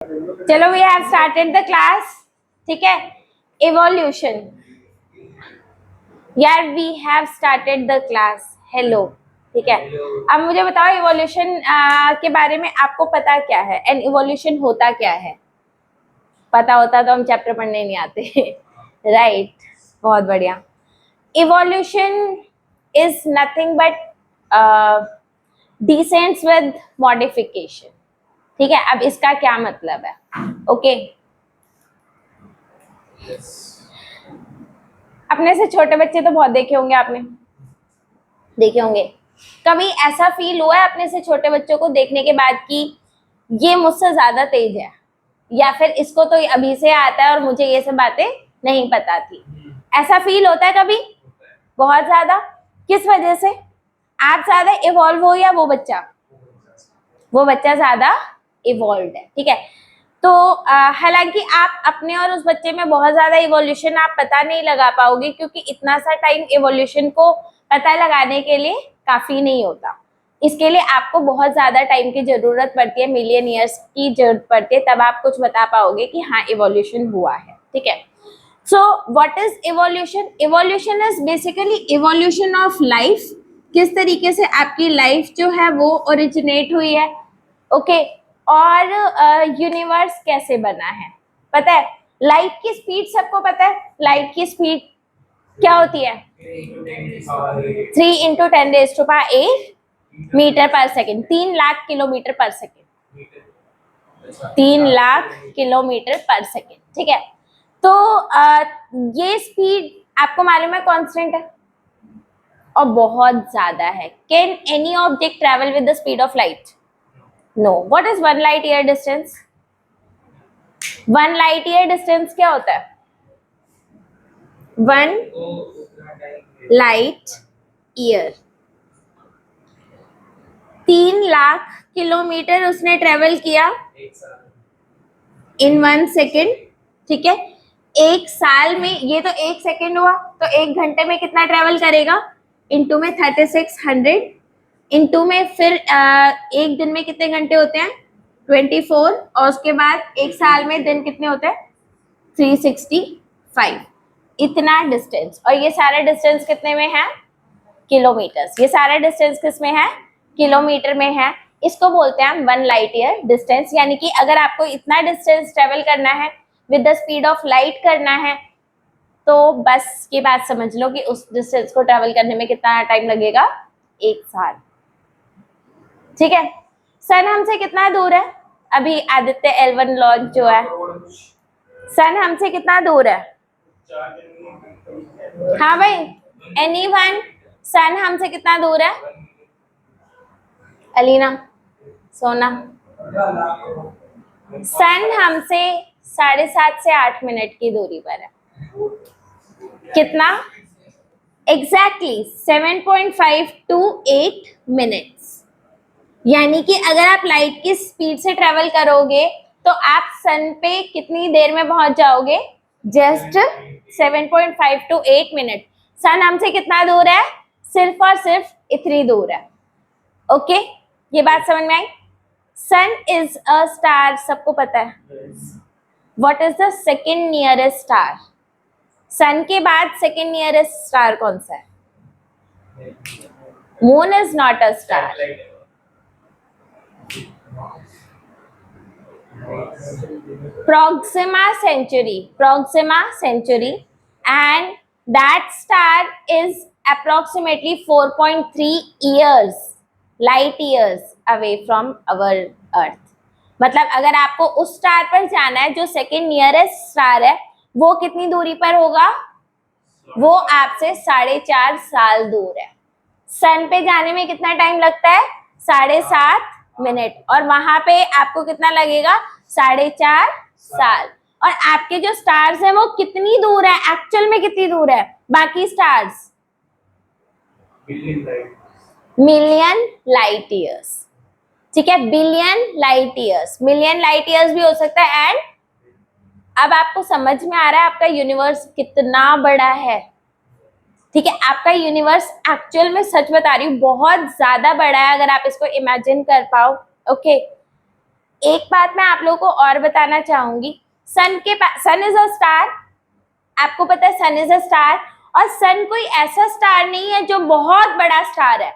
चलो we have started the class, ठीक है। इवोल्यूशन, यार we have started the class, hello, ठीक है। अब मुझे बताओ इवोल्यूशन के बारे में आपको पता क्या है एंड इवोल्यूशन होता क्या है। पता होता तो हम चैप्टर पढ़ने नहीं आते राइट बहुत बढ़िया। Evolution is nothing but descents with modification, ठीक है। अब इसका क्या मतलब है, ओके अपने से छोटे बच्चे तो बहुत देखे होंगे आपने, देखे होंगे। कभी ऐसा फील हुआ है अपने से छोटे बच्चों को देखने के बाद कि ये मुझसे ज्यादा तेज है, या फिर इसको तो अभी से आता है और मुझे ये सब बातें नहीं पता थी। ऐसा फील होता है कभी, बहुत ज्यादा। किस वजह से? आप ज्यादा इवॉल्व हो या वो बच्चा? वो बच्चा ज्यादा इवॉल्व है, ठीक है। तो हालांकि आप अपने और उस बच्चे में बहुत ज्यादा इवोल्यूशन आप पता नहीं लगा पाओगे, क्योंकि इतना सा टाइम इवोल्यूशन को पता लगाने के लिए काफी नहीं होता। इसके लिए आपको बहुत ज्यादा टाइम की जरूरत पड़ती है, मिलियन ईयर्स की जरूरत पड़ती है, तब आप कुछ बता पाओगे कि हाँ इवोल्यूशन हुआ है, ठीक है। So what is evolution? Evolution is basically evolution of life, किस तरीके से आपकी लाइफ जो है वो ओरिजिनेट हुई है, ओके। और यूनिवर्स कैसे बना है, पता है। लाइट की स्पीड सबको पता है, लाइट की स्पीड क्या होती है? 3 × 10⁻⁸ मीटर पर सेकेंड, 3 लाख किलोमीटर पर सेकेंड, 3 लाख किलोमीटर पर सेकेंड, ठीक है। तो ये स्पीड आपको मालूम है कांस्टेंट है और बहुत ज्यादा है। Can any object travel with the speed of light? No. What is 1 light year distance? 1 light year distance क्या होता है? 1 लाइट ईयर 3 लाख किलोमीटर उसने ट्रेवल किया इन 1 सेकेंड, ठीक है। एक साल में, ये तो 1 सेकेंड हुआ, तो 1 घंटे में कितना ट्रेवल करेगा? इनटू में 3600, इनटू में फिर एक दिन में कितने घंटे होते हैं? 24, और उसके बाद एक साल में दिन कितने होते हैं? 365। इतना डिस्टेंस, और ये सारा डिस्टेंस कितने में है? किलोमीटर्स। ये सारा डिस्टेंस किस में है? किलोमीटर में है। इसको बोलते हैं हम 1 लाइट ईयर डिस्टेंस। यानी कि अगर आपको इतना डिस्टेंस ट्रेवल करना है with the speed of light करना है, तो बस ये बात समझ लो कि उस डिस्टेंस को ट्रेवल करने में कितना टाइम लगेगा? 1 साल, ठीक है। सन हमसे कितना दूर है? अभी आदित्य L1 लॉन्च जो है, सन हमसे कितना दूर है? हाँ भाई, एनीवन, सन हमसे कितना दूर है? अलीना, सोना, सन हमसे 7.5 से 8 मिनट की दूरी पर है। कितना? Exactly 7.5 to 8 minutes. यानी कि अगर आप लाइट की स्पीड से ट्रेवल करोगे तो आप सन पे कितनी देर में पहुंच जाओगे? Just 7.5 to 8 minute. सन हमसे कितना दूर है? सिर्फ और सिर्फ इतनी दूर है, ओके। ये बात समझ में आई? सन इज अ स्टार, सबको पता है। What is the second nearest star? Sun के बाद सेकेंड नियरेस्ट स्टार कौन सा है? Moon is not a star. Proxima Centauri, and that star is approximately 4.3 years, light years away from our earth। मतलब अगर आपको उस स्टार पर जाना है जो सेकेंड नियरेस्ट स्टार है, वो कितनी दूरी पर होगा? वो आपसे 4.5 साल दूर है। सन पे जाने में कितना टाइम लगता है? 7.5 मिनट, और वहां पे आपको कितना लगेगा? 4.5 साल। और आपके जो स्टार्स हैं वो कितनी दूर है, एक्चुअल में कितनी दूर है बाकी स्टार्स? मिलियन लाइट ईयर्स, ठीक है। Billion light years, million light years भी हो सकता है। एंड अब आपको समझ में आ रहा है आपका यूनिवर्स कितना बड़ा है, ठीक है। आपका यूनिवर्स एक्चुअल में, सच बता रही हूँ, बहुत ज्यादा बड़ा है, अगर आप इसको इमेजिन कर पाओ, ओके। एक बात मैं आप लोगों को और बताना चाहूंगी, सन इज अ स्टार, आपको पता है सन इज अ स्टार, और सन कोई ऐसा स्टार नहीं है जो बहुत बड़ा स्टार है,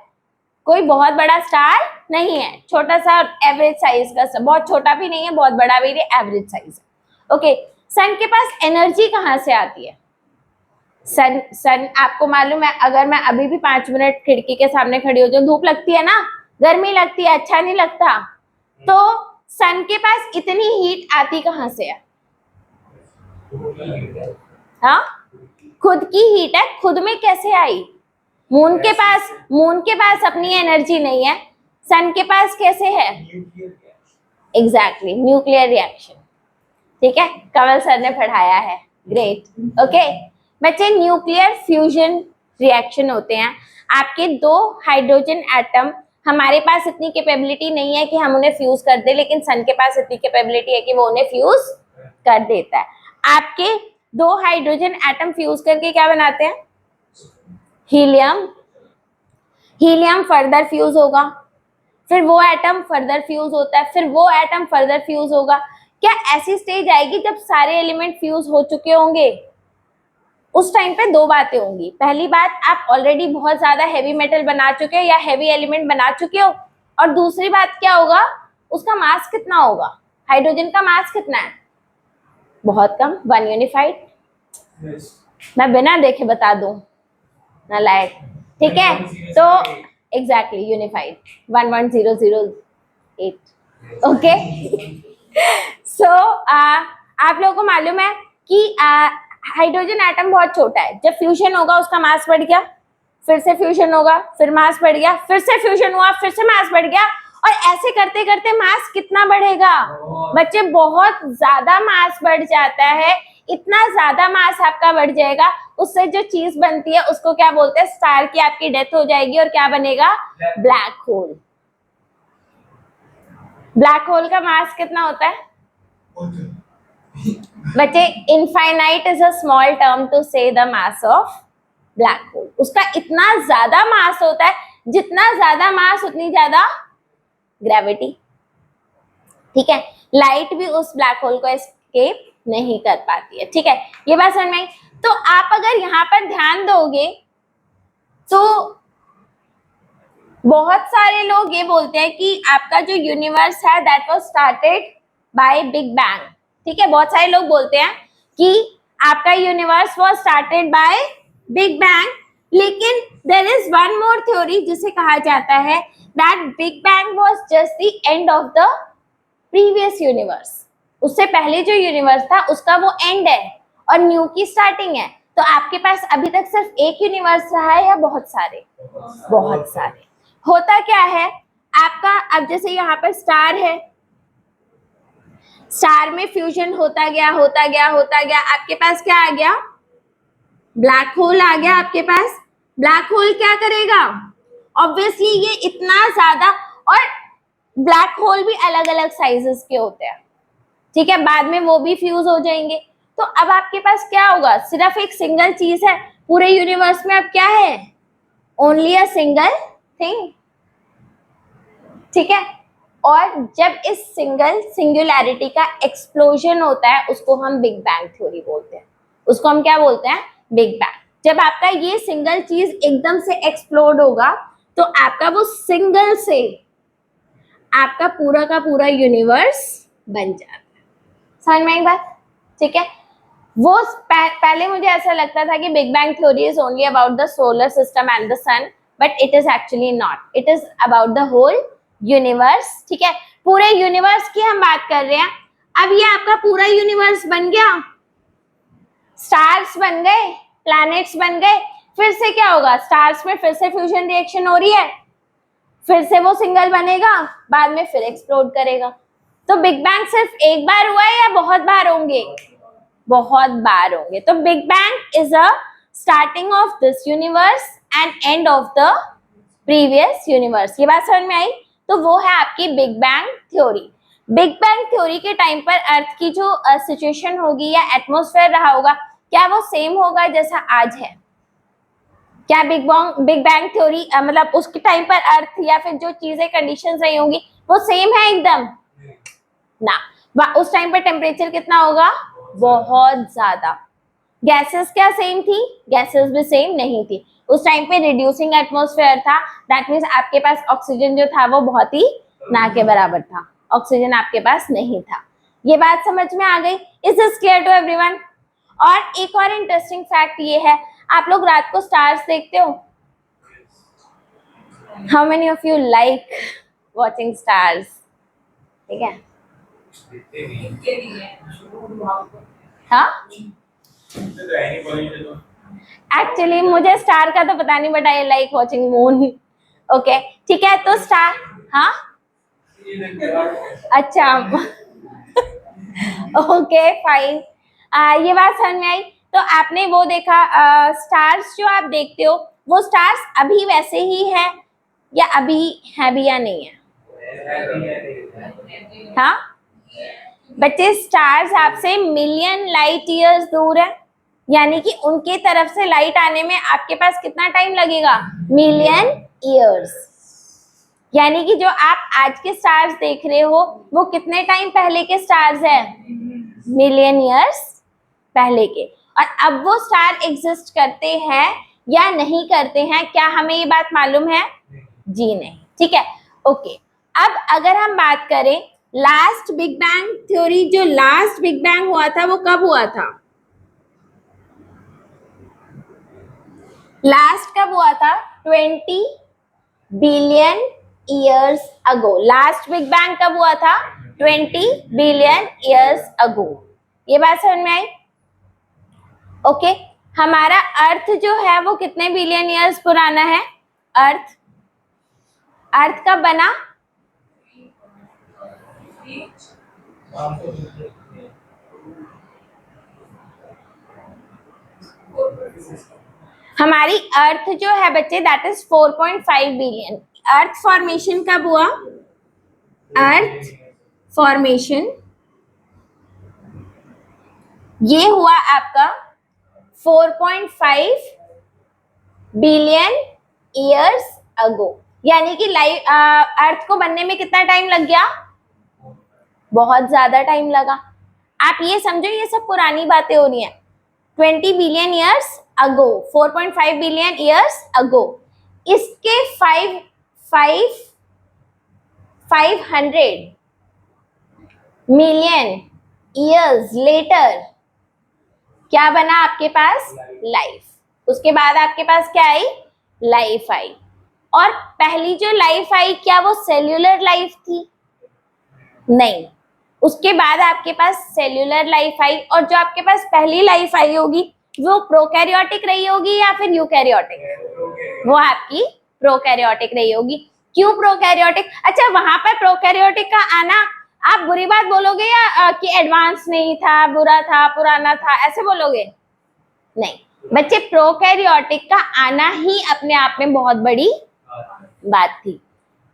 कोई बहुत बड़ा स्टार नहीं है, छोटा सा एवरेज साइज का, बहुत छोटा भी नहीं है बहुत बड़ा भी नहीं, एवरेज साइज है। ओके, सन के पास एनर्जी कहाँ से आती है? सन आपको मालूम है, अगर मैं अभी भी 5 मिनट खिड़की के सामने खड़ी हो जाऊं, धूप लगती है ना, गर्मी लगती है, अच्छा नहीं लगता, तो सन के पास इतनी हीट आती कहाँ से है? हाँ, खुद की हीट है, खुद में कैसे आई? मून के पास अपनी एनर्जी नहीं है, सन के पास कैसे है? Exactly, nuclear reaction. ठीक है, कमल सर ने पढ़ाया है, ग्रेट। ओके बच्चे, न्यूक्लियर फ्यूजन रिएक्शन होते हैं, आपके दो हाइड्रोजन एटम, हमारे पास इतनी कैपेबिलिटी नहीं है कि हम उन्हें फ्यूज कर दे, लेकिन सन के पास इतनी कैपेबिलिटी है कि वो उन्हें फ्यूज कर देता है। आपके दो हाइड्रोजन एटम फ्यूज करके क्या बनाते हैं? हीलियम। हीलियम फर्दर फ्यूज होगा, फिर वो एटम फर्दर फ्यूज होता है, फिर वो एटम फर्दर फ्यूज होगा। क्या ऐसी स्टेज आएगी जब सारे एलिमेंट फ्यूज हो चुके होंगे? उस टाइम पे दो बातें होंगी, पहली बात, आप ऑलरेडी बहुत ज्यादा हैवी मेटल बना चुके हो या हैवी एलिमेंट बना चुके हो, और दूसरी बात क्या होगा, उसका मास कितना होगा? हाइड्रोजन का मास कितना है? बहुत कम, 1 यूनिफाइड। मैं बिना देखे बता दूं, नालायक। ठीक है, तो एग्जैक्टली यूनिफाइड 11008। ओके सो आप लोगों को मालूम है कि हाइड्रोजन एटम बहुत छोटा है, जब फ्यूजन होगा उसका मास बढ़ गया, फिर से फ्यूजन होगा, फिर मास बढ़ गया, फिर से फ्यूजन हुआ, फिर से मास बढ़ गया, और ऐसे करते करते मास कितना बढ़ेगा बच्चे? बहुत ज्यादा मास बढ़ जाता है। इतना ज्यादा मास आपका बढ़ जाएगा, उससे जो चीज बनती है उसको क्या बोलते हैं? स्टार की आपकी डेथ हो जाएगी, और क्या बनेगा? Black hole. ब्लैक होल का मास कितना होता है बच्चे? Infinite is a small term to say the mass of black hole. उसका इतना ज्यादा मास होता है, जितना ज्यादा मास उतनी ज्यादा ग्रेविटी। ठीक है, लाइट भी उस ब्लैक होल को एस्केप नहीं कर पाती है। ठीक है, ये बात समझ में आई? तो आप अगर यहाँ पर ध्यान दोगे तो बहुत सारे लोग ये बोलते हैं कि आपका जो यूनिवर्स है that was started by big bang. ठीक है, बहुत सारे लोग बोलते हैं कि आपका universe was started by big bang, लेकिन there is one more theory जिसे कहा जाता है that big bang was just the end of the previous universe. उससे पहले जो यूनिवर्स था उसका वो एंड है और न्यू की स्टार्टिंग है। तो आपके पास अभी तक सिर्फ एक यूनिवर्स रहा है या बहुत सारे? बहुत सारे। होता क्या है आपका, अब जैसे यहाँ पर स्टार है, स्टार में फ्यूजन होता गया होता गया होता गया, आपके पास क्या आ गया? ब्लैक होल आ गया आपके पास। ब्लैक होल क्या करेगा? ऑब्वियसली ये इतना ज्यादा, और ब्लैक होल भी अलग अलग साइजेस के होते हैं। ठीक है, बाद में वो भी फ्यूज हो जाएंगे। तो अब आपके पास क्या होगा? सिर्फ एक सिंगल चीज है पूरे यूनिवर्स में। अब क्या है? Only a single thing. ठीक है, और जब इस सिंगुलैरिटी का एक्सप्लोजन होता है उसको हम बिग बैंग थ्योरी बोलते हैं। उसको हम क्या बोलते हैं? Big bang. जब आपका ये सिंगल चीज एकदम से एक्सप्लोड होगा तो आपका वो सिंगल से आपका पूरा का पूरा यूनिवर्स बन जाता है। समझ में आई बात? ठीक है, वो पहले मुझे ऐसा लगता था कि big bang theory is only about the solar system and the sun, but it is actually not, it is about the whole universe. ठीक है, पूरे यूनिवर्स की हम बात कर रहे हैं। अब ये आपका पूरा यूनिवर्स बन गया, स्टार्स बन गए, प्लैनेट्स बन गए, फिर से क्या होगा? स्टार्स में फिर से फ्यूजन रिएक्शन हो रही है, फिर से वो सिंगल बनेगा, बाद में फिर एक्सप्लोड करेगा। तो बिग बैंग सिर्फ एक बार हुआ है या बहुत बार होंगे? बहुत बार होंगे। तो big bang is a starting of this universe and and of the previous universe. ये बात समझ में आई? तो वो है आपकी big bang theory. Big bang theory के टाइम पर अर्थ की जो सिचुएशन होगी या एटमॉस्फेयर रहा होगा, क्या वो सेम होगा जैसा आज है? क्या बिग बैंग थ्योरी मतलब उसके टाइम पर अर्थ या फिर जो चीजें कंडीशंस रही होंगी वो सेम है एकदम? ना, उस टाइम पे टेम्परेचर कितना होगा, बहुत ज्यादा। गैसेस क्या सेम थी, गैसेस भी सेम नहीं थी। उस टाइम पे रिड्यूसिंग एटमॉस्फेयर था, दैट मीन्स आपके पास ऑक्सीजन जो था वो बहुत ही ना के बराबर था, ऑक्सीजन आपके पास नहीं था। ये बात समझ में आ गई? Is this clear to everyone? और एक और इंटरेस्टिंग फैक्ट ये है, आप लोग रात को स्टार्स देखते हो? How many of you like watching stars? ठीक है, हाँ, एक्चुअली मुझे स्टार का तो पता नहीं, but I like watching moon. Okay, ठीक है, तो स्टार, हाँ, अच्छा, ओके फाइन, ये बात समझ में आई। तो आपने वो देखा, स्टार्स जो आप देखते हो वो स्टार्स अभी वैसे ही है या अभी है भी या नहीं है? हाँ बच्चे, स्टार्स आपसे मिलियन लाइट ईयर्स दूर है, यानी कि उनके तरफ से लाइट आने में आपके पास कितना टाइम लगेगा, मिलियन ईयर्स। यानी कि जो आप आज के स्टार्स देख रहे हो वो कितने टाइम पहले के स्टार्स है, मिलियन ईयर्स पहले के। और अब वो स्टार एग्जिस्ट करते हैं या नहीं करते हैं, क्या हमें ये बात मालूम है? जी नहीं। ठीक है, ओके। अब अगर हम बात करें लास्ट बिग बैंग थ्योरी, जो लास्ट बिग बैंग हुआ था वो कब हुआ था? लास्ट कब हुआ था? 20 billion years ago. Last big bang कब हुआ था? 20 बिलियन ईयर्स अगो। ये बात समझ में आई? ओके, हमारा अर्थ जो है वो कितने बिलियन ईयर्स पुराना है? अर्थ, अर्थ कब बना? हमारी अर्थ जो है बच्चे, that is 4.5 billion. Earth formation कब हुआ? अर्थ फॉर्मेशन ये हुआ आपका 4.5 बिलियन ईयर्स अगो। यानी कि लाइफ, अर्थ को बनने में कितना टाइम लग गया? बहुत ज्यादा टाइम लगा। आप ये समझो ये सब पुरानी बातें हो रही हैं। 20 billion years ago, 4.5 billion years ago, इसके 500 मिलियन ईयर्स लेटर क्या बना आपके पास? लाइफ। उसके बाद आपके पास क्या आई? Life I. और पहली जो लाइफ आई, क्या वो सेल्यूलर लाइफ थी? नहीं। उसके बाद आपके पास सेल्यूलर लाइफ आई, और जो आपके पास पहली लाइफ आई होगी वो प्रोकैरियोटिक रही होगी या फिर यूकैरियोटिक? वो आपकी प्रोकैरियोटिक रही होगी। क्यों प्रोकैरियोटिक? अच्छा, वहां पर प्रोकैरियोटिक का आना आप बुरी बात बोलोगे या कि एडवांस नहीं था, बुरा था, पुराना था, ऐसे बोलोगे? नहीं बच्चे, प्रोकैरियोटिक का आना ही अपने आप में बहुत बड़ी बात थी,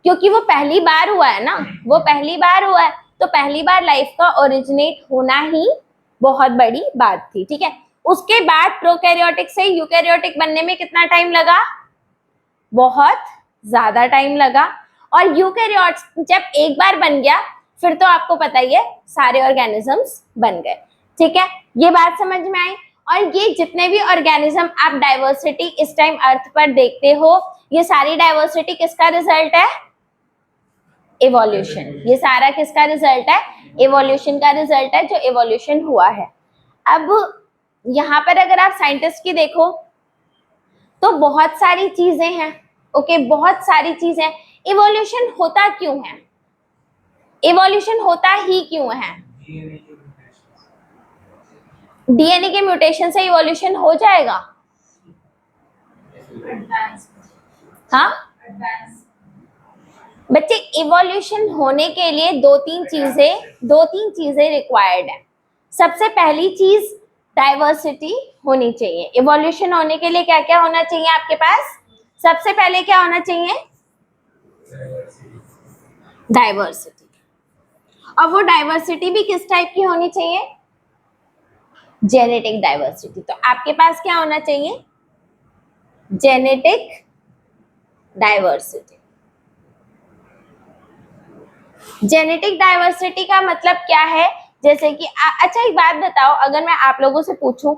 क्योंकि वो पहली बार हुआ है ना, वो पहली बार हुआ है, तो पहली बार लाइफ का ओरिजिनेट होना ही बहुत बड़ी बात थी। ठीक है, उसके बाद प्रोकैरियोटिक से यूकैरियोटिक बनने में कितना टाइम लगा? बहुत ज्यादा टाइम लगा। और यूकैरियोट्स जब एक बार बन गया फिर तो आपको पता ही है सारे ऑर्गेनिजम्स बन गए। ठीक है, ये बात समझ में आई? और ये जितने भी ऑर्गेनिज्म आप डाइवर्सिटी इस टाइम अर्थ पर देखते हो, ये सारी डाइवर्सिटी किसका रिजल्ट है? इवोल्यूशन। ये सारा किसका रिजल्ट है? इवोल्यूशन का रिजल्ट है, जो इवोल्यूशन हुआ है। अब यहाँ पर अगर आप साइंटिस्ट की देखो तो बहुत सारी चीजें हैं। ओके, बहुत सारी चीजें। इवोल्यूशन होता क्यों है? इवोल्यूशन होता ही क्यों है? डीएनए के म्यूटेशन से इवोल्यूशन हो जाएगा? हाँ बच्चे, इवोल्यूशन होने के लिए दो तीन चीजें रिक्वायर्ड है। सबसे पहली चीज डाइवर्सिटी होनी चाहिए। इवोल्यूशन होने के लिए क्या क्या होना चाहिए आपके पास? सबसे पहले क्या होना चाहिए? डाइवर्सिटी। और वो डाइवर्सिटी भी किस टाइप की होनी चाहिए? Genetic diversity. तो आपके पास क्या होना चाहिए? Genetic diversity. जेनेटिक डाइवर्सिटी का मतलब क्या है, जैसे कि अच्छा एक बात बताओ, अगर मैं आप लोगों से पूछूं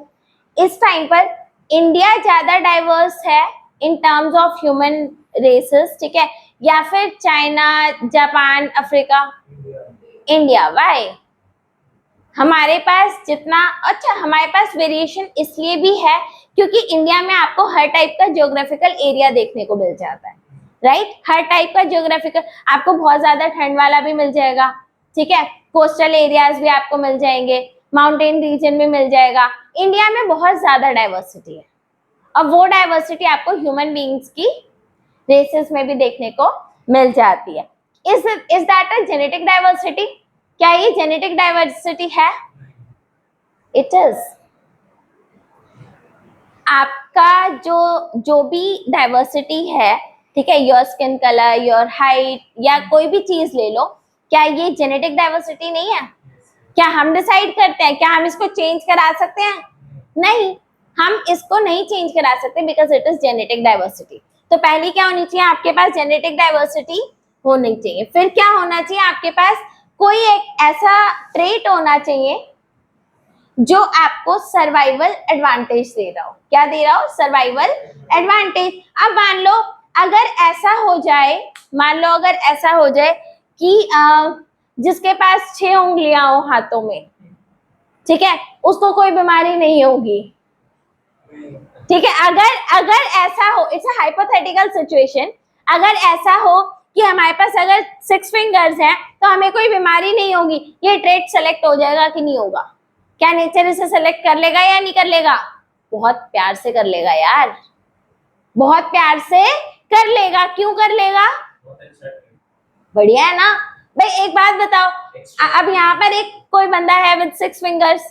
इस टाइम पर इंडिया ज्यादा डाइवर्स है in terms of human races, ठीक है, या फिर China, Japan, Africa? India. Why? हमारे पास जितना, अच्छा हमारे पास वेरिएशन इसलिए भी है क्योंकि इंडिया में आपको हर टाइप का ज्योग्राफिकल एरिया देखने को मिल जाता है, राइट? हर टाइप का ज्योग्राफिकल, आपको बहुत ज्यादा ठंड वाला भी मिल जाएगा, ठीक है, कोस्टल एरियाज भी आपको मिल जाएंगे, माउंटेन रीजन भी मिल जाएगा। इंडिया में बहुत ज्यादा डाइवर्सिटी है और वो डाइवर्सिटी आपको ह्यूमन बींग्स की रेसेस में भी देखने को मिल जाती है। Is that a genetic diversity? क्या ये जेनेटिक डाइवर्सिटी है? It is. आपका जो जो भी डाइवर्सिटी है, ठीक है, your skin colour, your height या कोई भी चीज ले लो, क्या ये जेनेटिक डाइवर्सिटी नहीं है? क्या हम डिसाइड करते हैं? क्या हम इसको चेंज करा सकते हैं? नहीं, हम इसको नहीं चेंज करा सकते because it is genetic diversity. तो पहली क्या होनी चाहिए? आपके पास जेनेटिक डाइवर्सिटी होनी चाहिए। फिर क्या होना चाहिए? आपके पास कोई एक ऐसा ट्रेट होना चाहिए जो आपको सर्वाइवल एडवांटेज दे रहा हो। क्या दे रहा हो? Survival advantage. अब मान लो अगर ऐसा हो जाए, मान लो अगर ऐसा हो जाए कि जिसके पास 6 उंगलियां हो हाथों में, ठीक है, उसको कोई बीमारी नहीं होगी, ठीक है। अगर अगर ऐसा हो, इट्स अ हाइपोथेटिकल सिचुएशन, अगर ऐसा हो कि हमारे पास अगर 6 फिंगर्स हैं तो हमें कोई बीमारी नहीं होगी, ये ट्रेट सेलेक्ट हो जाएगा कि नहीं होगा? क्या नेचर इसे सेलेक्ट कर लेगा या नहीं कर लेगा? बहुत प्यार से कर लेगा यार, बहुत प्यार से कर लेगा। क्यों कर लेगा? बढ़िया है ना भाई। एक बात बताओ, अब यहाँ पर एक कोई बंदा है विद 6 फिंगर्स,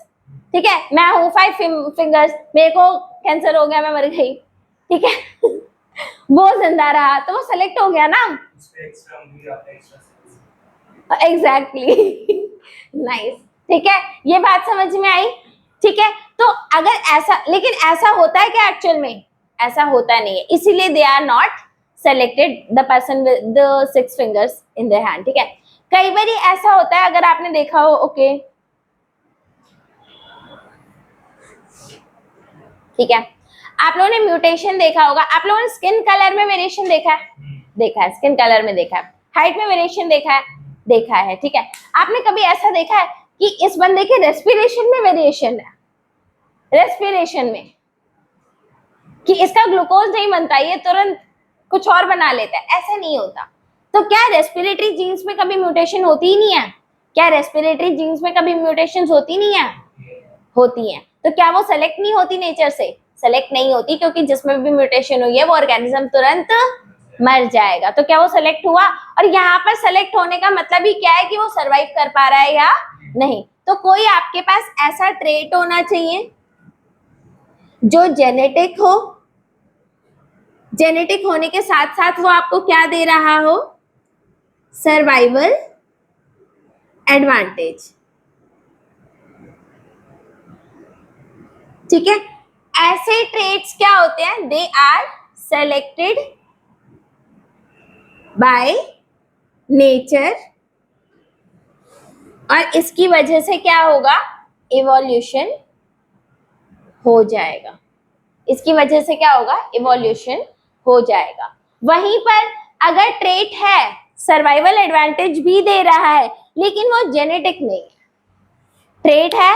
ठीक है, मैं हूँ 5 फिंगर्स, मेरे को कैंसर हो गया, मैं मर गई, ठीक है वो जिंदा रहा तो वो सेलेक्ट हो गया ना। एग्जैक्टली नाइस, ठीक है, ये बात समझ में आई, ठीक है। तो अगर ऐसा, लेकिन ऐसा होता है क्या एक्चुअल में? ऐसा होता नहीं है, इसीलिए they are not selected the person with the 6 fingers in their hand, ठीक है। कई बार ऐसा होता है, अगर आपने देखा हो, ओके ठीक है, आप लोगों ने म्यूटेशन देखा होगा, आप लोगों ने स्किन कलर में वेरिएशन देखा है? देखा है, स्किन कलर में देखा है, हाइट में वेरिएशन देखा है? देखा है, ठीक है। आपने कभी ऐसा देखा है कि इस बंदे के रेस्पिरेशन में वेरिएशन है? रेस्पिरेशन में कि इसका ग्लूकोज नहीं बनता, ये तुरंत कुछ और बना लेता है, ऐसा नहीं होता। तो क्या रेस्पिरेटरी जीन्स में कभी म्यूटेशन होती ही नहीं है? क्या रेस्पिरेटरी जीन्स में कभी म्यूटेशन होती नहीं है? होती हैं। तो क्या वो सेलेक्ट नहीं होती नेचर से? सेलेक्ट नहीं होती, क्योंकि जिसमें भी म्यूटेशन हुई है वो ऑर्गेनिज्म तुरंत मर जाएगा। तो क्या वो सेलेक्ट हुआ? और यहाँ पर सेलेक्ट होने का मतलब ही क्या है कि वो सरवाइव कर पा रहा है या नहीं। तो कोई आपके पास ऐसा ट्रेट होना चाहिए जो जेनेटिक हो, जेनेटिक होने के साथ साथ वो आपको क्या दे रहा हो? सर्वाइवल एडवांटेज, ठीक है। ऐसे ट्रेट्स क्या होते हैं? They are selected by nature, और इसकी वजह से क्या होगा? इवोल्यूशन हो जाएगा। इसकी वजह से क्या होगा? इवोल्यूशन हो जाएगा। वहीं पर अगर ट्रेट है, सर्वाइवल एडवांटेज भी दे रहा है, लेकिन वो जेनेटिक नहीं, ट्रेट है,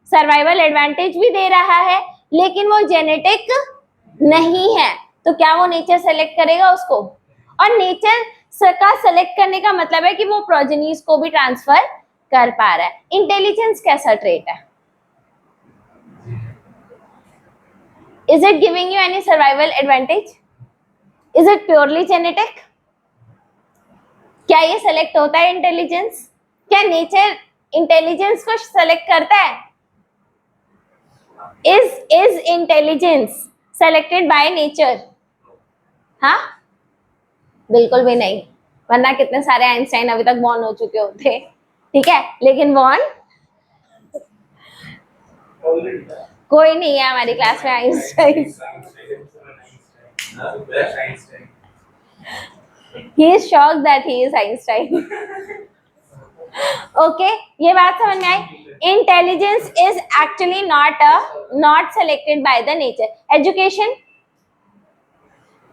सर्वाइवल एडवांटेज भी दे रहा है, लेकिन वो जेनेटिक नहीं है, तो क्या वो नेचर सेलेक्ट करेगा उसको? और नेचर का सेलेक्ट करने का मतलब है कि वो प्रोजेनीज को भी ट्रांसफर कर पा रहा है। इंटेलिजेंस कैसा ट्रेट है? Is it giving you any survival advantage? Is it purely genetic? क्या ये सेलेक्ट होता है इंटेलिजेंस? क्या नेचर इंटेलिजेंस को सेलेक्ट करता है? Is intelligence selected by nature? हाँ, बिल्कुल भी नहीं, वरना कितने सारे आइंस्टाइन अभी तक बॉर्न हो चुके होते, ठीक है, लेकिन बॉर्न कोई नहीं है हमारी क्लास में Einstein. he is shocked that he is Einstein. Okay ये बात समझ में आई. Intelligence is actually not selected by the nature. Education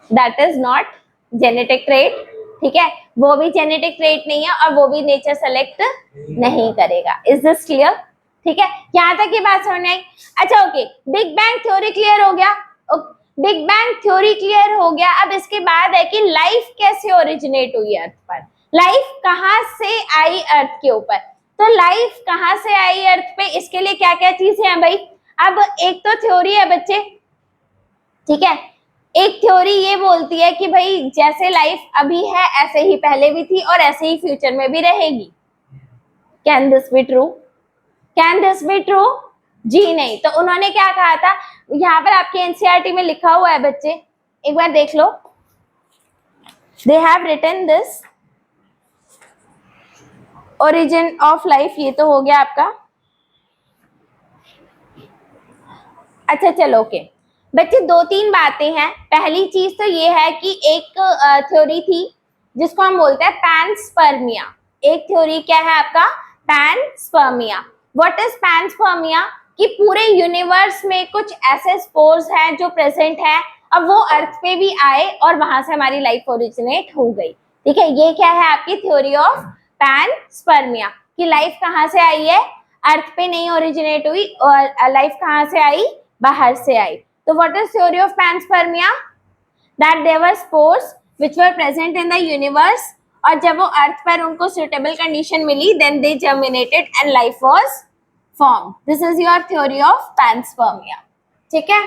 that is not genetic trait. ठीक है, वो भी जेनेटिक ट्रेट नहीं है और वो भी नेचर सेलेक्ट नहीं करेगा. Is this clear? ठीक है, यहाँ तक ये बात समझ में आई. अच्छा okay, big bang theory clear हो गया. बिग बैंग थ्योरी क्लियर हो गया. अब इसके बाद है कि लाइफ कैसे ओरिजिनेट हुई अर्थ पर. लाइफ कहाँ से आई अर्थ के ऊपर. तो लाइफ कहाँ से आई अर्थ पे, इसके लिए क्या क्या चीजें हैं भाई. अब एक तो थ्योरी है बच्चे, ठीक है. एक थ्योरी ये बोलती है कि भाई जैसे लाइफ अभी है ऐसे ही पहले भी थी और ऐसे ही फ्यूचर में भी रहेगी. Can this be true? Can this be true? जी नहीं. तो उन्होंने क्या कहा था, यहाँ पर आपके एनसीईआरटी में लिखा हुआ है बच्चे, एक बार देख लो. They have written this origin of life. ये तो हो गया आपका. अच्छा चलो ओके बच्चे, दो तीन बातें हैं. पहली चीज तो ये है कि एक थ्योरी थी जिसको हम बोलते हैं पैनस्पर्मिया. एक थ्योरी क्या है आपका, पैनस्पर्मिया. What is panspermia? कि पूरे यूनिवर्स में कुछ ऐसे स्पोर्स हैं जो प्रेजेंट हैं, अब वो अर्थ पे भी आए और वहां से हमारी लाइफ ओरिजिनेट हो गई. ठीक है, ये क्या है आपकी थ्योरी ऑफ पैनस्पर्मिया, कि लाइफ कहाँ से आई है, अर्थ पे नहीं ओरिजिनेट हुई और लाइफ कहाँ से आई, बाहर से आई. तो what is theory of panspermia? That there were spores which were present in the universe, और जब वो अर्थ पर उनको सुटेबल कंडीशन मिली then they germinated and life was form. This is your theory of panspermia. ठीक है,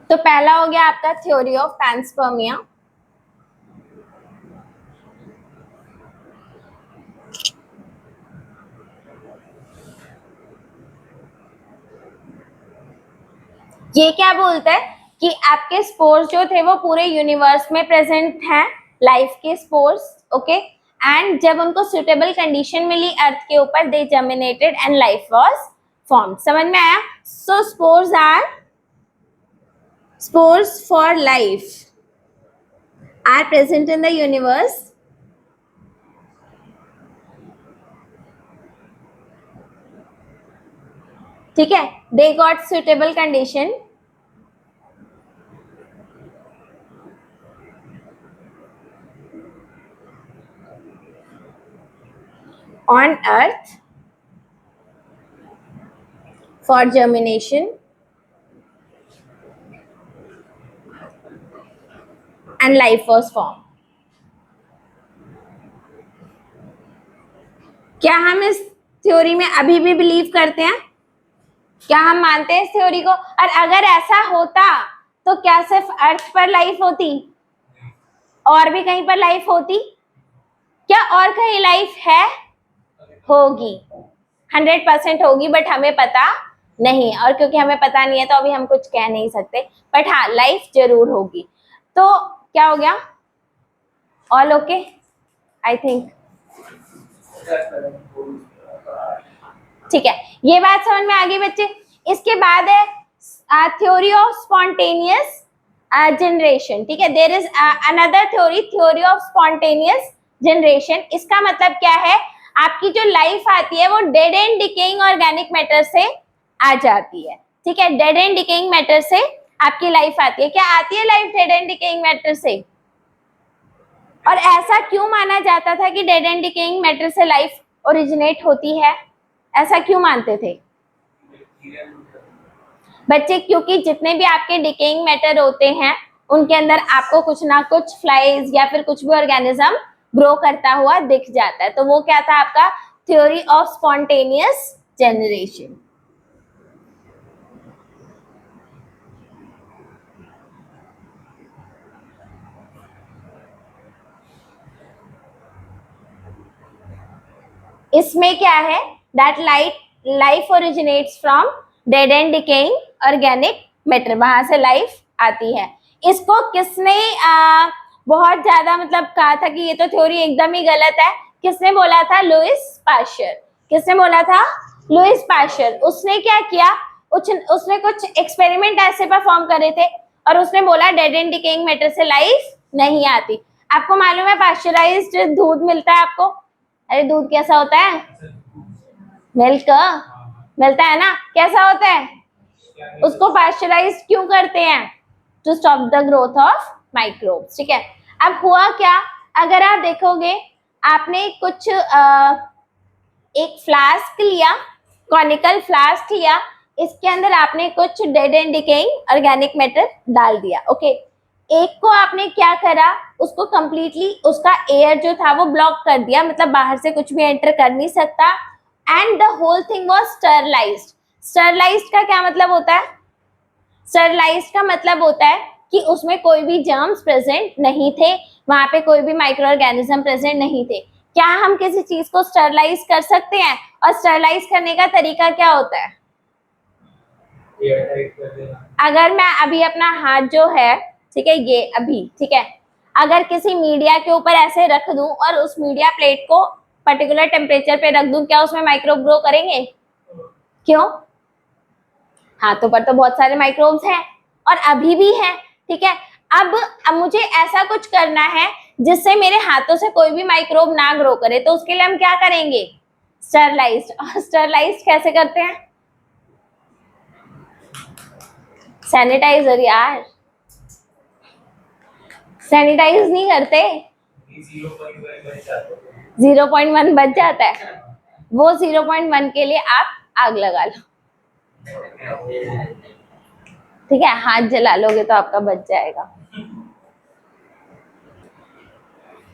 तो पहला हो गया आपका थ्योरी ऑफ पैनस्पर्मिया. ये क्या बोलता है कि आपके स्पोर्स जो थे वो पूरे यूनिवर्स में प्रेजेंट हैं, लाइफ के स्पोर्स. ओके, एंड जब उनको सुटेबल कंडीशन मिली अर्थ के ऊपर they germinated and life was formed. समझ में आया? So spores are spores for life are present in the universe ठीक है, they got suitable condition on earth for germination and life was formed. क्या हम इस थ्योरी में अभी भी बिलीव करते हैं? क्या हम मानते हैं इस थ्योरी को? और अगर ऐसा होता तो क्या सिर्फ अर्थ पर लाइफ होती, और भी कहीं पर लाइफ होती क्या? और कहीं लाइफ है? होगी, 100% होगी, बट हमें पता नहीं. और क्योंकि हमें पता नहीं है तो अभी हम कुछ कह नहीं सकते, बट हाँ लाइफ जरूर होगी. तो क्या हो गया? All okay I think. ठीक है, ये बात समझ में आ गई बच्चे. इसके बाद है थ्योरी ऑफ स्पॉन्टेनियस जनरेशन. ठीक है, there is another theory, theory of spontaneous generation. इसका मतलब क्या है, आपकी जो लाइफ आती है वो dead and decaying organic matter से आ जाती है. ठीक है, डेड एंड डिकेइंग मैटर से आपकी लाइफ आती है. क्या आती है life dead and decaying matter से? और ऐसा क्यों माना जाता था कि डेड एंड डिकेइंग मैटर से लाइफ ओरिजिनेट होती है? ऐसा क्यों मानते थे बच्चे? क्योंकि जितने भी आपके डिकेइंग मैटर होते हैं उनके अंदर आपको कुछ ना कुछ फ्लाइज या फिर कुछ भी ऑर्गेनिज्म ग्रो करता हुआ दिख जाता है. तो वो क्या था आपका थ्योरी ऑफ स्पॉन्टेनियस जनरेशन. इसमें क्या है, that life originates from dead and decaying organic matter, वहां से लाइफ आती है. इसको किसने बहुत ज्यादा मतलब कहा था कि ये तो थ्योरी एकदम ही गलत है? किसने बोला था? Louis Pasteur. किसने बोला था? Louis Pasteur. उसने क्या किया? उसने कुछ एक्सपेरिमेंट ऐसे परफॉर्म करे थे और उसने बोला डेड एंड डिकेइंग मैटर से लाइफ नहीं आती। आपको मालूम है पाश्चराइज्ड दूध मिलता है आपको? अरे दूध कैसा होता है? मिल्क मिलता है ना, कैसा होता है? उसको पाश्चराइज क्यों करते हैं? To stop the growth of microbes. ठीक है, अब हुआ क्या, अगर आप देखोगे आपने कुछ एक फ्लास्क लिया, कॉनिकल फ्लास्क लिया, इसके अंदर आपने कुछ dead and decaying organic matter डाल दिया। ओके, एक को आपने क्या करा, उसको कंप्लीटली उसका एयर जो था वो ब्लॉक कर दिया, मतलब बाहर से कुछ भी एंटर कर नहीं सकता, and the whole thing was sterilised. Sterilised का क्या मतलब होता है? स्टरलाइज्ड का मतलब होता है कि उसमें कोई भी जर्म्स प्रेजेंट नहीं थे, वहां पे कोई भी माइक्रो ऑर्गेनिज्म प्रेजेंट नहीं थे। क्या हम किसी चीज को स्टरलाइज कर सकते हैं? और स्टरलाइज करने का तरीका क्या होता है? अगर मैं अभी अपना हाथ जो है, ठीक है, ये अभी, ठीक है, अगर किसी मीडिया के ऊपर ऐसे रख दूं और उस मीडिया प्लेट को पर्टिकुलर टेम्परेचर पे रख दूं, क्या उसमें माइक्रोब ग्रो करेंगे? क्यों? हाथों पर तो बहुत सारे माइक्रोब्स हैं और अभी भी हैं। ठीक है, अब मुझे ऐसा कुछ करना है जिससे मेरे हाथों से कोई भी माइक्रोब ना ग्रो करे, तो उसके लिए हम क्या करेंगे? स्टरलाइज्ड। और स्टरलाइज्ड कैसे करते हैं? सैनिटाइजर यार, सैनिटाइज नहीं करते। 0.1 बच जाता है, वो 0.1 के लिए आप आग लगा लो। ठीक है, हाथ जला लोगे तो आपका बच जाएगा।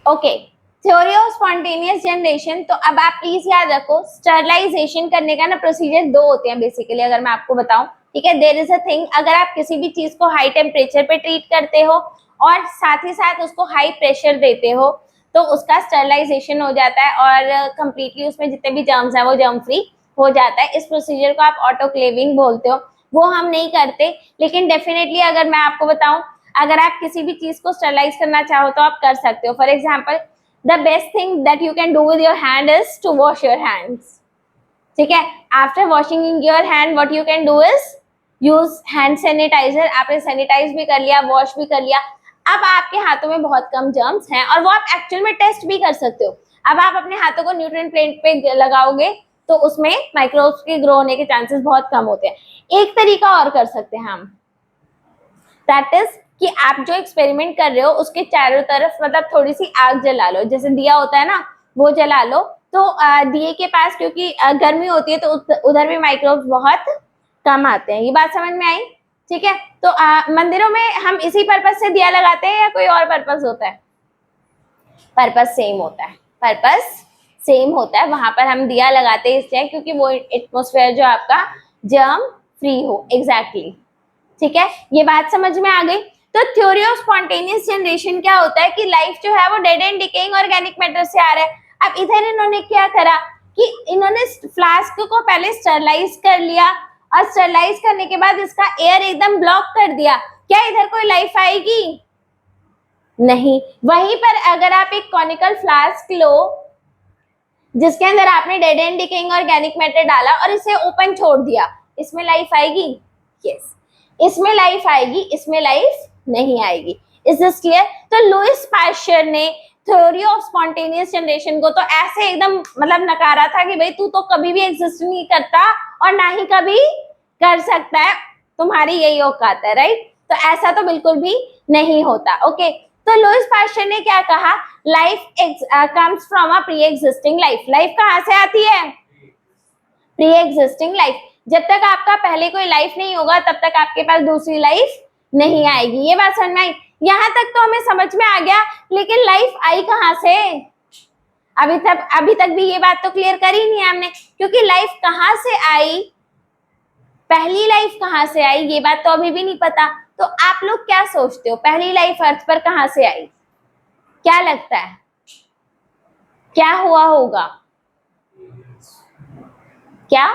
Okay, theory of spontaneous generation. तो अब आप प्लीज याद रखो, स्टरलाइजेशन करने का ना प्रोसीजर दो होते हैं बेसिकली, अगर मैं आपको बताऊं। ठीक है, देयर इज अ थिंग, अगर आप किसी भी चीज को हाई टेम्परेचर पे ट्रीट करते हो और साथ ही साथ उसको हाई प्रेशर देते हो, तो उसका स्टरलाइजेशन हो जाता है और कंप्लीटली उसमें जितने भी जर्म्स हैं वो जर्म फ्री हो जाता है। इस प्रोसीजर को आप ऑटोक्लेविंग बोलते हो, वो हम नहीं करते, लेकिन डेफिनेटली अगर मैं आपको बताऊं, अगर आप किसी भी चीज को स्टरलाइज करना चाहो तो आप कर सकते हो। For example, the best thing that you can do with your hand is to wash your hands. ठीक है, after washing in your hand what you can do is use hand sanitiser. आपने सैनिटाइज भी कर लिया, wash भी कर लिया, अब आपके हाथों में बहुत कम जर्म्स हैं और वो आप एक्चुअल में टेस्ट भी कर सकते हो। अब आप अपने हाथों को न्यूट्रिएंट प्लेट पे लगाओगे तो उसमें माइक्रोब्स के ग्रो होने के चांसेस बहुत कम होते हैं। एक तरीका और कर सकते हैं हम, दैट इज कि आप जो एक्सपेरिमेंट कर रहे हो उसके चारों तरफ मतलब थोड़ी सी आग जला लो, जैसे दिया होता है ना, वो जला लो। तो दिए के पास क्योंकि गर्मी होती है तो उधर भी माइक्रोब्स बहुत कम आते हैं। ये बात समझ में आई? ठीक है, तो मंदिरों में हम इसी पर्पज से दिया लगाते हैं या कोई और पर्पज होता है? पर्पज सेम होता है, पर्पज सेम होता है। वहां पर हम दिया लगाते हैं इसलिए क्योंकि वो एटमोस्फेयर जो आपका जर्म फ्री हो। एग्जैक्टली ठीक है, ये बात समझ में आ गई। तो थ्योरी ऑफ स्पॉन्टेनियस जनरेशन क्या होता है कि लाइफ जो है वो dead and decaying organic matter से आ रहा है। अब इधर इन्होंने क्या करा कि इन्होंने फ्लास्क को पहले स्टरलाइज कर लिया और स्टरलाइज करने के बाद इसका एयर एकदम ब्लॉक कर दिया। क्या इधर कोई लाइफ आएगी? नहीं। वहीं पर अगर आप एक कॉनिकल फ्लास्क लो जिसके अंदर आपने dead and decaying organic matter डाला और इसे ओपन छोड़ दिया, इसमें लाइफ आएगी? यस, इसमें लाइफ आएगी, इसमें लाइफ नहीं आएगी। Is this clear? तो लुइस पाश्चर ने थ्योरी ऑफ स्पॉन्टेनियस जनरेशन को तो ऐसे एकदम मतलब नकारा था कि भाई तू तो कभी भी एग्जिस्ट नहीं करता और ना ही कभी कर सकता है, तुम्हारी यही औकात है, राइट? तो ऐसा तो बिल्कुल भी नहीं होता। ओके, तो लुइस पाश्चर ने क्या कहा, life comes from a pre existing life. Life कहां से आती है? Pre existing life. जब तक आपका पहले कोई लाइफ नहीं होगा तब तक आपके पास दूसरी लाइफ नहीं आएगी। ये बात समझ में आई? यहां तक तो हमें समझ में आ गया, लेकिन लाइफ आई कहां से? अभी तक भी ये बात तो क्लियर करी नहीं है हमने, क्योंकि लाइफ कहां से आई, पहली लाइफ कहां से आई, ये बात तो अभी भी नहीं पता। तो आप लोग क्या सोचते हो, पहली लाइफ अर्थ पर कहां से आई? क्या लगता है क्या हुआ होगा? क्या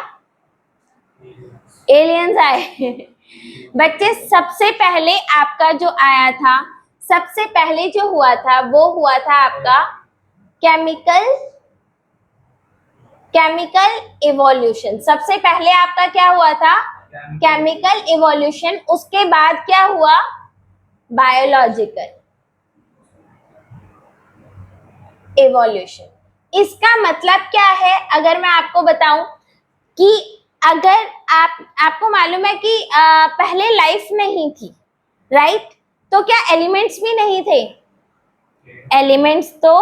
एलियंस आए? बच्चे, सबसे पहले आपका जो आया था, सबसे पहले जो हुआ था वो हुआ था आपका केमिकल केमिकल इवोल्यूशन, सबसे पहले आपका क्या हुआ था, केमिकल इवोल्यूशन, उसके बाद क्या हुआ, बायोलॉजिकल इवोल्यूशन। इसका मतलब क्या है, अगर मैं आपको बताऊं कि अगर आपको मालूम है कि पहले लाइफ नहीं थी, राइट, तो क्या एलिमेंट्स भी नहीं थे, एलिमेंट्स तो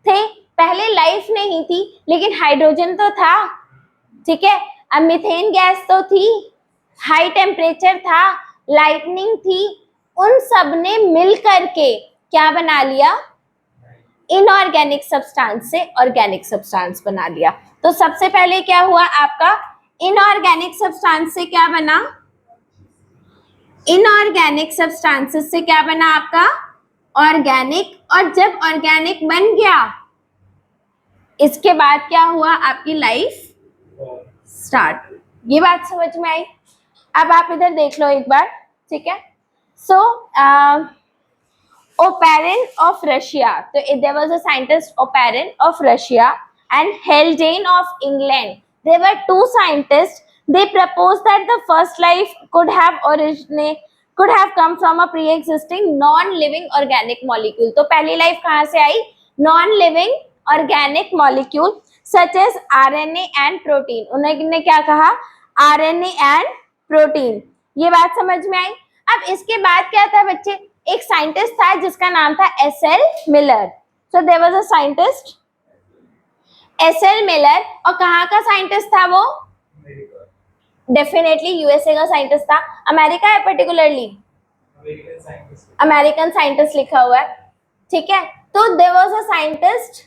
थे, पहले लाइफ नहीं थी, लेकिन हाइड्रोजन तो था, ठीक है, अब मीथेन गैस तो थी, हाई टेम्परेचर था, लाइटनिंग थी, उन सब ने मिल करके क्या बना लिया, इनऑर्गेनिक सब्सटेंस से ऑर्गेनिक सब्सटेंस बना लिया। तो सबसे पहले क्या हुआ आपका, इनऑर्गेनिक सब्सटेंस से क्या बना, इनऑर्गेनिक सब्सटेंसेस से क्या बना आपका, ऑर्गेनिक, और जब ऑर्गेनिक बन गया, इसके बाद क्या हुआ, आपकी लाइफ स्टार्ट। ये बात समझ में आई। अब आप इधर देख लो एक बार, ठीक है। सो Oparin of Russia, so there was a scientist Oparin of Russia and Haldane of England. There were two scientists. They proposed that the first life could have come from a pre-existing non-living organic molecule. तो पहली life कहाँ से आई, non-living organic molecule such as RNA and protein. उन्होंने क्या कहा, RNA and protein. ये बात समझ में आई। अब इसके बाद क्या था बच्चे, एक साइंटिस्ट था जिसका नाम था S L Miller. So there was a scientist S L Miller, और कहाँ का साइंटिस्ट था वो, डेफिनेटली यूएसए का साइंटिस्ट था, अमेरिका है पर्टिकुलरली, अमेरिकन साइंटिस्ट लिखा हुआ है, ठीक है। तो there was a scientist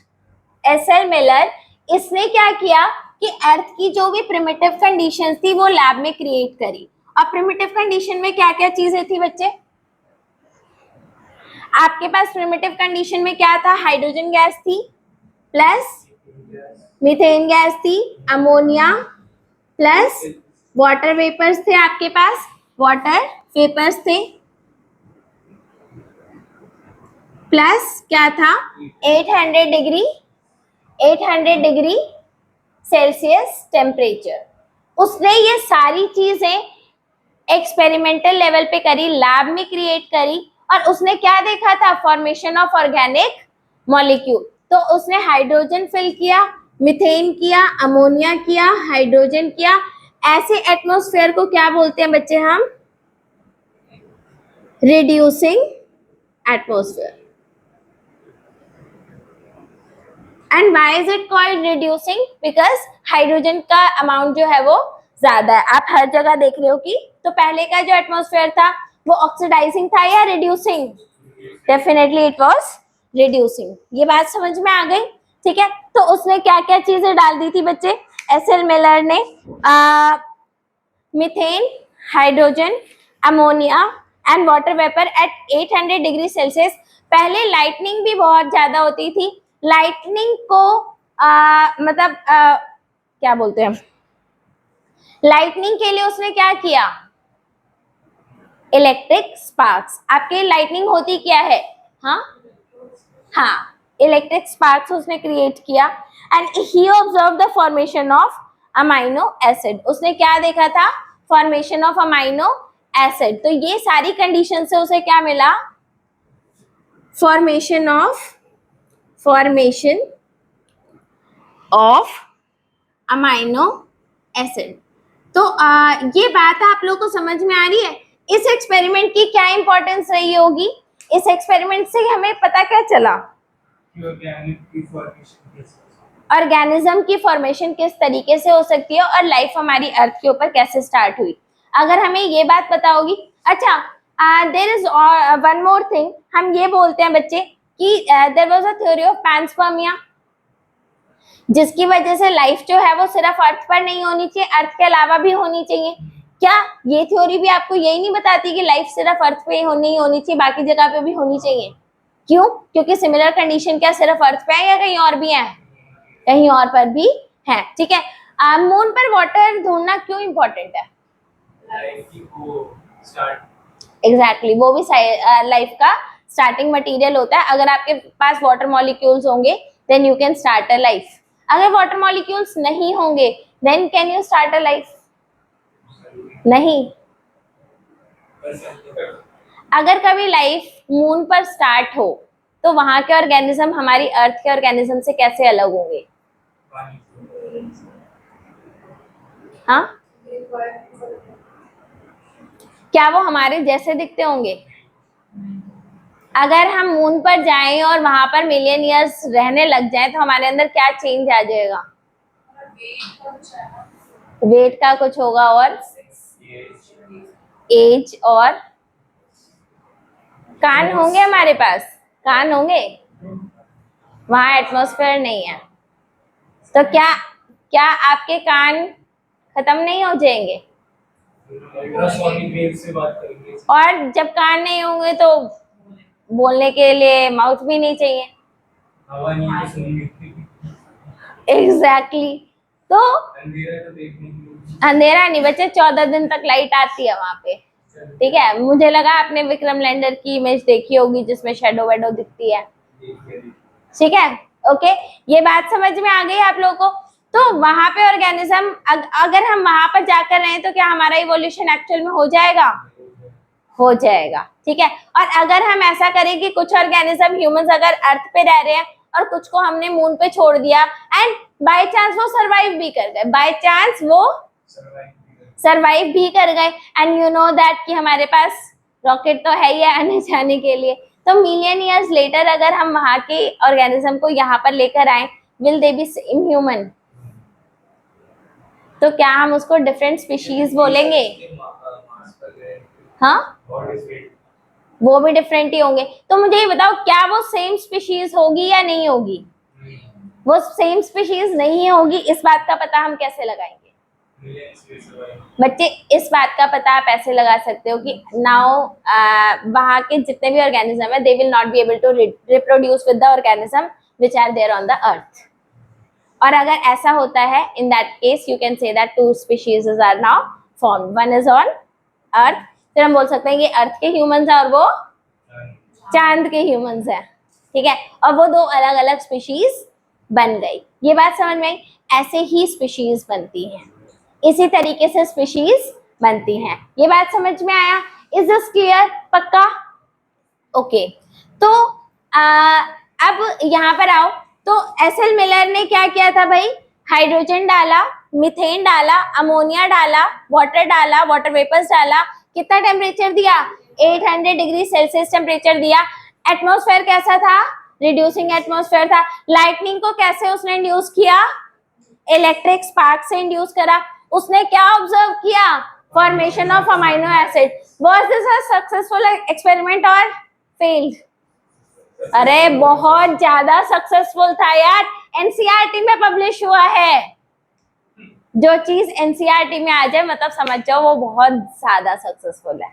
S L Miller, इसने क्या किया कि अर्थ की जो भी प्रिमिटिव कंडीशंस थी वो लैब में क्रिएट करी। और प्रिमिटिव कंडीशन में क्या क्या चीजें थी बच्चे, आपके पास प्रिमिटिव कंडीशन में क्या था, हाइड्रोजन गैस थी प्लस मीथेन गैस थी, अमोनिया प्लस वाटर वेपर्स थे, आपके पास वाटर वेपर्स थे, प्लस क्या था 800 डिग्री सेल्सियस टेम्परेचर। उसने ये सारी चीजें एक्सपेरिमेंटल लेवल पे करी, लैब में क्रिएट करी, और उसने क्या देखा था, फॉर्मेशन ऑफ ऑर्गेनिक मॉलिक्यूल। तो उसने हाइड्रोजन फिल किया, मीथेन किया, अमोनिया किया, हाइड्रोजन किया, ऐसे एटमॉस्फेयर को क्या बोलते हैं बच्चे हम, reducing atmosphere. And why is it called reducing, because hydrogen का अमाउंट जो है वो ज्यादा है। आप हर जगह देख रहे हो कि, तो पहले का जो एटमॉस्फेयर था वो ऑक्सीडाइजिंग था या reducing, definitely it was reducing. ये बात समझ में आ गई, ठीक है। तो उसने क्या क्या चीजें डाल दी थी बच्चे, एसएल मिलर ने methane, hydrogen, ammonia and water vapour eight 800 degree Celsius. पहले लाइटनिंग भी बहुत ज्यादा होती थी, लाइटनिंग को मतलब क्या बोलते हैं, लाइटनिंग के लिए उसने क्या किया, इलेक्ट्रिक स्पार्क्स। आपके लाइटनिंग होती क्या है, हाँ इलेक्ट्रिक स्पार्क्स उसने क्रिएट किया। And he observe the formation of amino acid. उसने क्या देखा था, फॉर्मेशन ऑफ अमाइनो एसिड। तो ये सारी कंडीशन से उसे क्या मिला, फॉर्मेशन ऑफ अमाइनो एसिड। तो ये बात आप लोग को समझ में आ रही है। इस एक्सपेरिमेंट की क्या इंपॉर्टेंस रही होगी, इस एक्सपेरिमेंट से हमें पता क्या चला, ऑर्गेनिज्म की फॉर्मेशन किस तरीके से हो सकती है और लाइफ हमारी अर्थ के ऊपर कैसे स्टार्ट हुई। अगर हमें ये बात पता होगी। अच्छा, there is one more thing, हम ये बोलते हैं बच्चे कि there was a theory of panspermia, जिसकी वजह से लाइफ जो है वो सिर्फ अर्थ पर नहीं होनी चाहिए, अर्थ के अलावा भी होनी चाहिए। क्या ये थ्योरी भी आपको यही नहीं बताती कि लाइफ सिर्फ अर्थ पे ही होनी चाहिए, बाकी जगह पे भी होनी चाहिए? क्यों? क्योंकि सिमिलर कंडीशन क्या सिर्फ अर्थ पे है या कहीं और भी है? कहीं और पर भी है, ठीक है। मून पर वाटर ढूंढना क्यों इम्पोर्टेंट है? एग्जैक्टली, वो भी लाइफ का स्टार्टिंग मटेरियल होता है। अगर आपके पास वाटर मॉलिक्यूल्स होंगे then you can start a life. अगर वाटर मॉलिक्यूल्स नहीं होंगे then can you start a life? नहीं। अगर कभी लाइफ मून पर स्टार्ट हो तो वहां के ऑर्गेनिज्म हमारी अर्थ के ऑर्गेनिज्म से कैसे अलग होंगे? हाँ, क्या वो हमारे जैसे दिखते होंगे? अगर हम मून पर जाएं और वहां पर मिलियन ईयर्स रहने लग जाएं तो हमारे अंदर क्या चेंज आ जाएगा? वेट का कुछ होगा और एज, और कान होंगे हमारे पास? कान होंगे? वहां एटमॉस्फेयर नहीं है तो क्या क्या आपके कान खत्म नहीं हो जाएंगे? और जब कान नहीं होंगे तो बोलने के लिए माउथ भी नहीं चाहिए। एग्जैक्टली तो अंधेरा नहीं बच्चे, 14 दिन तक लाइट आती है वहां पे। ठीक है, मुझे लगा आपने विक्रम लैंडर की इमेज देखी होगी जिसमें शेडो वेडो दिखती है। ठीक है, ओके, ये बात समझ में आ गई आप लोगों को? तो वहां पे ऑर्गेनिज्म अगर हम वहां पर जाकर रहे तो क्या हमारा इवोल्यूशन एक्चुअल में हो जाएगा? हो जाएगा। ठीक है, और अगर हम ऐसा करें कि कुछ ऑर्गेनिज्म ह्यूमंस अगर अर्थ पे रह रहे हैं और कुछ को हमने मून पे छोड़ दिया एंड बाय चांस वो सरवाइव भी कर गए, बाय चांस वो सरवाइव भी कर गए एंड यू नो दैट कि हमारे पास रॉकेट तो है ही है आने जाने के लिए, तो मिलियन ईयर्स लेटर अगर हम वहां के ऑर्गेनिज्म को यहाँ पर लेकर आए, will they B same human? तो क्या हम उसको डिफरेंट स्पीशीज बोलेंगे? हाँ, वो भी डिफरेंट ही होंगे। तो मुझे ये बताओ, क्या वो सेम स्पीशीज होगी या नहीं होगी? वो सेम स्पीशीज नहीं होगी, इस बात का पता हम कैसे लगाएंगे? बच्चे, इस बात का पता आप ऐसे लगा सकते हो कि नाउ वहां के जितने भी ऑर्गेनिज्म है they will not be able to reproduce with the organism which are there on the earth. और अगर ऐसा होता है, in that case you can say that two species are now formed, one is on earth, फिर हम बोल सकते हैं कि अर्थ के ह्यूमंस है और वो चांद के ह्यूमंस है। ठीक है, और वो दो अलग अलग स्पीशीज बन गई। ये बात समझ में आई? ऐसे ही स्पीशीज बनती हैं, इसी तरीके से स्पीशीज बनती हैं। ये बात समझ में आया? Is this clear? पक्का? ओके, तो अब यहाँ पर आओ। तो एसएल मिलर ने क्या किया था भाई? हाइड्रोजन डाला, मीथेन डाला, अमोनिया डाला, वाटर वेपर्स डाला, कितना टेम्परेचर दिया? 800 डिग्री सेल्सियस टेम्परेचर दिया। एटमॉस्फेयर कैसा था? रिड्यूसिंग एटमॉस्फेयर था। लाइटनिंग को कैसे उसने इंड्यूस किया? इलेक्ट्रिक स्पार्क से इंड्यूस करा। उसने क्या ऑब्जर्व किया? Formation of amino acid. Was this a successful experiment और फेल्ड? अरे बहुत ज्यादा सक्सेसफुल था यार, एनसीईआरटी में पब्लिश हुआ है। जो चीज एनसीईआरटी में आ जाए मतलब समझ जाओ वो बहुत ज्यादा सक्सेसफुल है।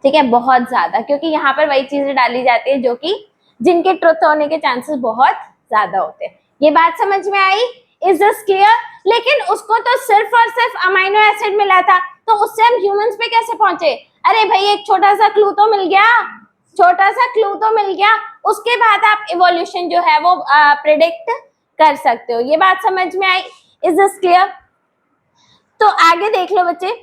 ठीक है, बहुत ज्यादा, क्योंकि यहाँ पर वही चीजें डाली जाती है जो कि जिनके ट्रुथ होने के चांसेस बहुत ज्यादा होते हैं। ये बात समझ में आई? Is this clear? लेकिन उसको तो सिर्फ और सिर्फ अमाइनो एसिड मिला था, तो उससे हम ह्यूमंस पे कैसे पहुंचे? अरे भाई एक छोटा सा क्लू तो मिल गया, छोटा सा क्लू तो मिल गया, उसके बाद आप इवोल्यूशन जो है वो प्रेडिक्ट कर सकते हो। ये बात समझ में आई? Is this clear? तो आगे देख लो बच्चे,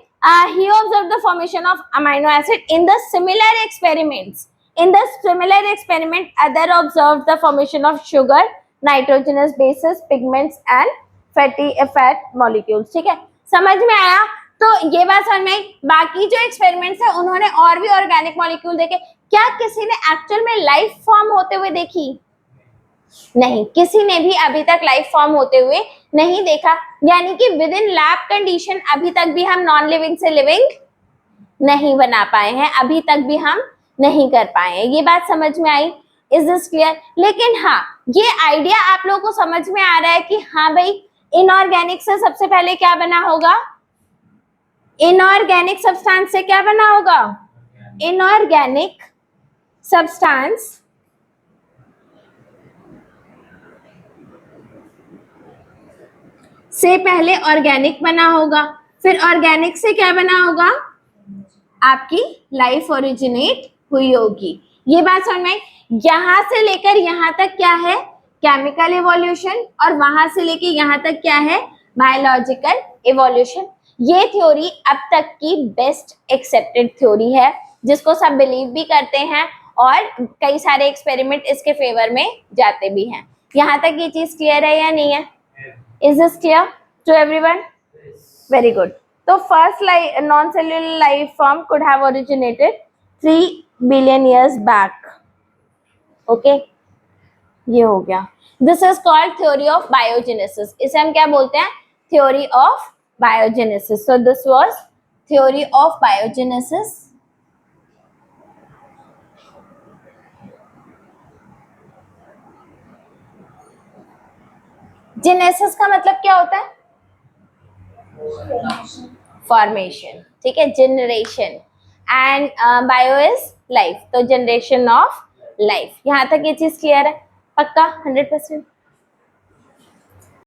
he observed the formation of amino acid in the similar experiments. In the similar experiment, other observed the formation of sugar, nitrogenous bases, pigments and fat molecules. ठीक है, समझ में आया? तो ये बात समझ में आई। बाकी जो एक्सपेरिमेंट्स है उन्होंने और भी ऑर्गेनिक मॉलिक्यूल देखे। क्या किसी ने एक्चुअल में लाइफ फॉर्म होते हुए देखी? नहीं, किसी ने भी अभी तक लाइफ फॉर्म होते हुए नहीं देखा। यानी कि विद इन लैब कंडीशन अभी तक भी हम नॉन लिविंग से लिविंग नहीं बना पाए हैं, अभी तक भी हम नहीं कर पाए हैं। ये बात समझ में आई? Is this clear? लेकिन हाँ, ये आइडिया आप लोगों को समझ में आ रहा है कि हाँ भाई इनऑर्गेनिक से सबसे पहले क्या बना होगा? इनऑर्गेनिक सब्सटेंस से क्या बना होगा? इनऑर्गेनिक सब्सटेंस से पहले ऑर्गेनिक बना होगा, फिर ऑर्गेनिक से क्या बना होगा? आपकी लाइफ ओरिजिनेट हुई होगी। ये बात समझ में? यहां से लेकर यहां तक क्या है केमिकल इवोल्यूशन, और वहां से लेके यहाँ तक क्या है, बायोलॉजिकल इवोल्यूशन। ये थ्योरी अब तक की बेस्ट एक्सेप्टेड थ्योरी है, जिसको सब बिलीव भी करते हैं और कई सारे एक्सपेरिमेंट इसके फेवर में जाते भी हैं। यहाँ तक ये चीज क्लियर है या नहीं है? Is this clear to everyone? Very good. तो first non cellular life form could have originated 3 billion years back. Okay, ये हो गया। This is called theory of biogenesis. इसे हम क्या बोलते हैं? Theory of biogenesis. So this was theory of biogenesis. Genesis का मतलब क्या होता है? फॉर्मेशन, ठीक है, generation. And bio is life, तो जनरेशन ऑफ लाइफ। यहाँ तक ये चीज क्लियर है? पक्का 100%?